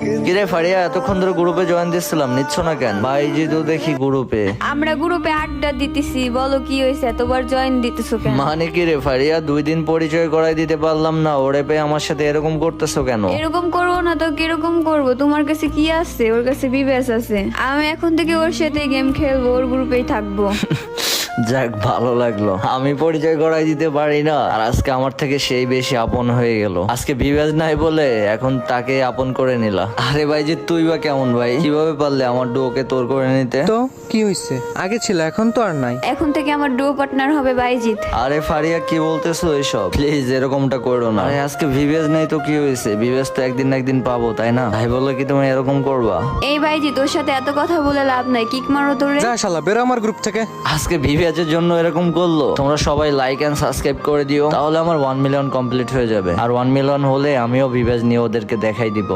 কিরে ফারিয়া, এতক্ষণ ধরে গ্রুপে জয়েন দিচ্ছিলাম, নিচ্ছ না কেন? ভাই যে তো দেখি গ্রুপে। আমরা গ্রুপে আড্ডা দিতেছি, বলো কি হয়েছে, এতবার জয়েন দিতেছো কেন? মানে কি রে ফারিয়া, 2 দিন পরিচয় করাই দিতে পারলাম না, ওরে পেয়ে আমার সাথে এরকম করতেছো কেন? এরকম করবো না তো কিরকম করবো? তোমার কাছে কি আছে? ওর কাছে বিবেস আছে। আমি এখন থেকে ওর সাথে গেম খেলবো, ওর গ্রুপেই থাকবো। যাক, ভালো লাগলো। আমি পরিচয় করাই দিতে পারি না, আর আজকে আমার থেকে সেই বেশি আপন হয়ে গেল। আজকে বিবেজ নাই বলে এখন তাকে আপন করে নিলা। আরে ভাই যে তুই বা কেমন ভাই, কিভাবে পারলে আমার ডুয়োকে তোর করে নিতে? তো কি হয়েছে? আগে ছিল, এখন তো আর নাই। এখন থেকে আমার ডুও পার্টনার হবে বাইজিৎ। আরে ফারিয়া, কি বলতেছো এসব? প্লিজ এরকমটা করো না। আরে আজকে বিবেজ নাই তো কি হয়েছে? বিবেজ তো একদিন না একদিন পাবো, তাই না? ভাই বলে কি তুমি এরকম করবা? এই বাইজিৎ, ওর সাথে এত কথা বলে লাভ নাই, কিক মারো তোরে। যা শালা, বেরো আমার গ্রুপ থেকে। আজকে ভিভিয়াজের জন্য এরকম করলো। তোমরা সবাই লাইক এন্ড সাবস্ক্রাইব করে দিও, তাহলে আমার 1 মিলিয়ন কমপ্লিট হয়ে যাবে। আর 1 মিলিয়ন হলে আমিও ভিভিয়াজ নিয়ে ওদেরকে দেখাই দিব।